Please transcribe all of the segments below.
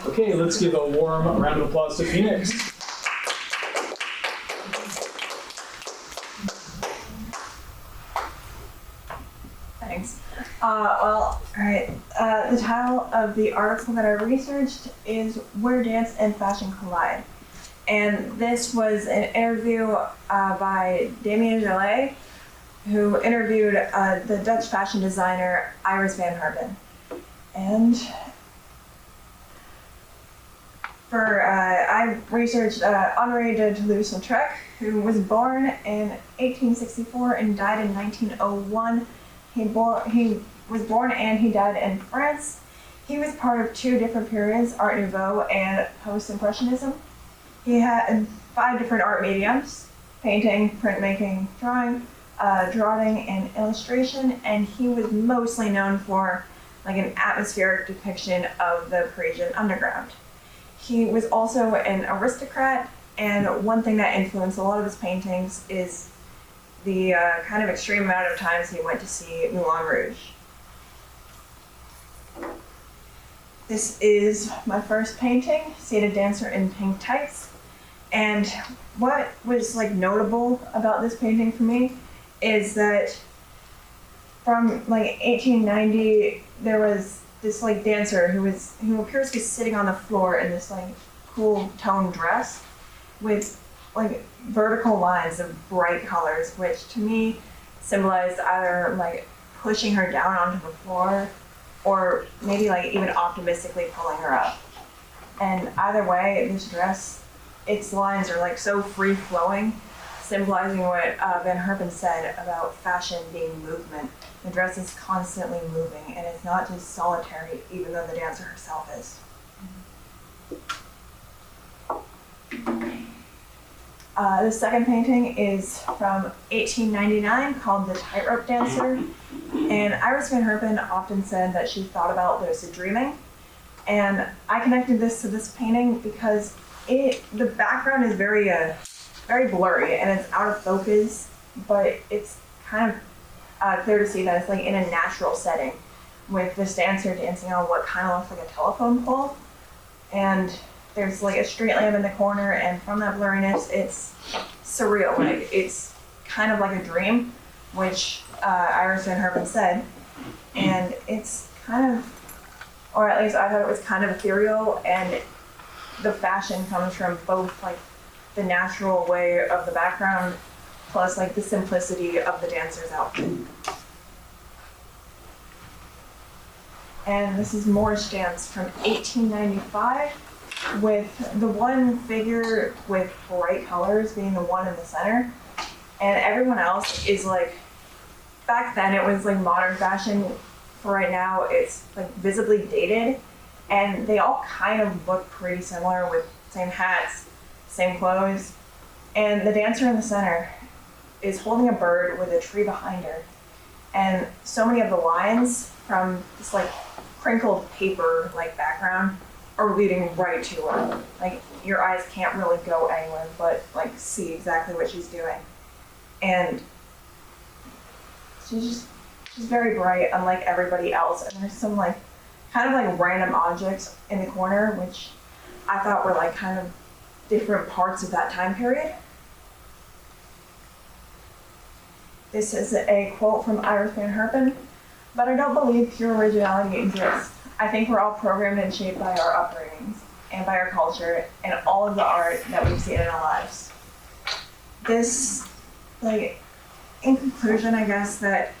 Okay, let's give a warm round of applause to Phoenix. Thanks. All right. The title of the article that I researched is Where Dance and Fashion Collide. And this was an interview by Damien Gillet, who interviewed the Dutch fashion designer Iris van Herpen. And I researched Henri de Toulouse-Lautrec, who was born in 1864 and died in 1901. He was born and he died in France. He was part of two different periods, Art Nouveau and Post-Impressionism. He had 5 different art mediums: painting, printmaking, drawing, and illustration, and he was mostly known for like an atmospheric depiction of the Parisian underground. He was also an aristocrat, and one thing that influenced a lot of his paintings is the kind of extreme amount of times he went to see Moulin Rouge. This is my first painting, Seated Dancer in Pink Tights. And what was like notable about this painting for me is that from like 1890, there was this like dancer who appears to be sitting on the floor in this like cool toned dress with like vertical lines of bright colors, which to me symbolized either like pushing her down onto the floor or maybe like even optimistically pulling her up. And either way, this dress, its lines are like so free flowing, symbolizing what Van Herpen said about fashion being movement. The dress is constantly moving, and it's not just solitary, even though the dancer herself is. The second painting is from 1899 called The Tightrope Dancer. And Iris van Herpen often said that she thought about lucid dreaming. And I connected this to this painting because the background is very blurry and it's out of focus, but it's kind of clear to see that it's like in a natural setting with this dancer dancing on what kind of looks like a telephone pole. And there's like a street lamp in the corner, and from that blurriness, it's surreal. Like it's kind of like a dream, which Iris van Herpen said. And it's kind of, or at least I thought it was kind of ethereal, and the fashion comes from both like the natural way of the background plus like the simplicity of the dancer's outfit. And this is Moorish Dance from 1895 with the one figure with bright colors being the one in the center. And everyone else is like, back then it was like modern fashion. For right now, it's like visibly dated. And they all kind of look pretty similar with same hats, same clothes. And the dancer in the center is holding a bird with a tree behind her. And so many of the lines from this like crinkled paper like background are leading right to her. Like your eyes can't really go anywhere but like see exactly what she's doing. And she's very bright, unlike everybody else. And there's some like kind of like random objects in the corner, which I thought were like kind of different parts of that time period. This is a quote from Iris van Herpen, but I don't believe pure originality exists. I think we're all programmed and shaped by our upbringings and by our culture and all of the art that we've seen in our lives. This, like, in conclusion, I guess that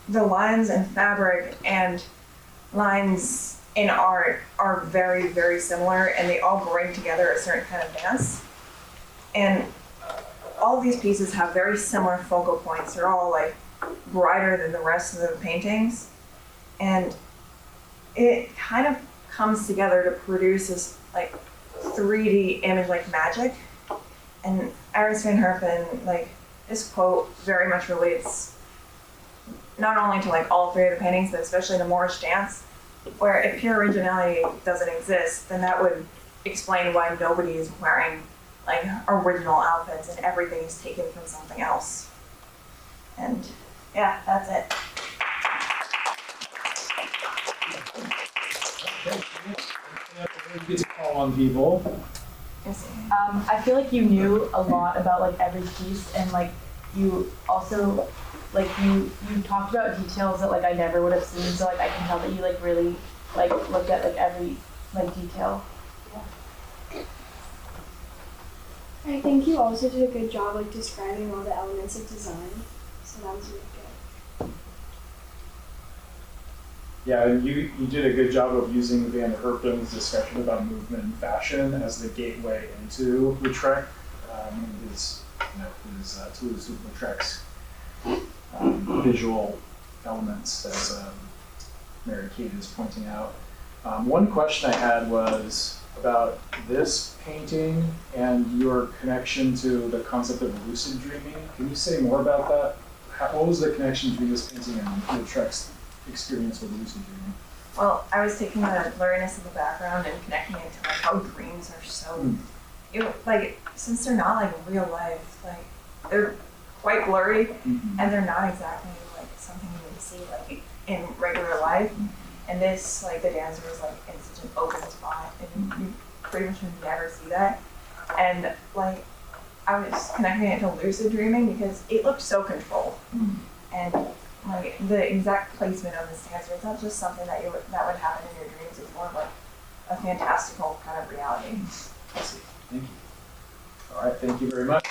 the lines in fabric and lines in art are very, very similar, and they all bring together a certain kind of dance. And all of these pieces have very similar focal points. They're all like brighter than the rest of the paintings. And it kind of comes together to produce this like 3D image like magic. And Iris van Herpen, like this quote very much relates not only to like all 3 of the paintings, but especially the Moorish Dance, where if pure originality doesn't exist, then that would explain why nobody is wearing like original outfits and everything is taken from something else. And yeah, that's it. Okay. call on people. I feel like you knew a lot about like every piece, and like you also like you talked about details that like I never would have seen. So like I can tell that you like really like looked at like every like detail. I think you also did a good job like describing all the elements of design. So that was really good. Yeah, and you did a good job of using Van Herpen's discussion about movement and fashion as the gateway into Lautrec. His Toulouse-Lautrec's visual elements, as Mary Kate is pointing out. One question I had was about this painting and your connection to the concept of lucid dreaming. Can you say more about that? What was the connection between this painting and Lautrec's experience with lucid dreaming? Well, I was taking the blurriness of the background and connecting it to like how dreams are so, like since they're not like real life, like they're quite blurry and they're not exactly like something you would see like in regular life. And this, like the dancer was like in such an open spot, and you pretty much would never see that. And like I was connecting it to lucid dreaming because it looked so controlled, and like the exact placement of this dancer is not just something that would happen in your dreams. It's more of like a fantastical kind of reality. I see. Thank you. All right, thank you very much.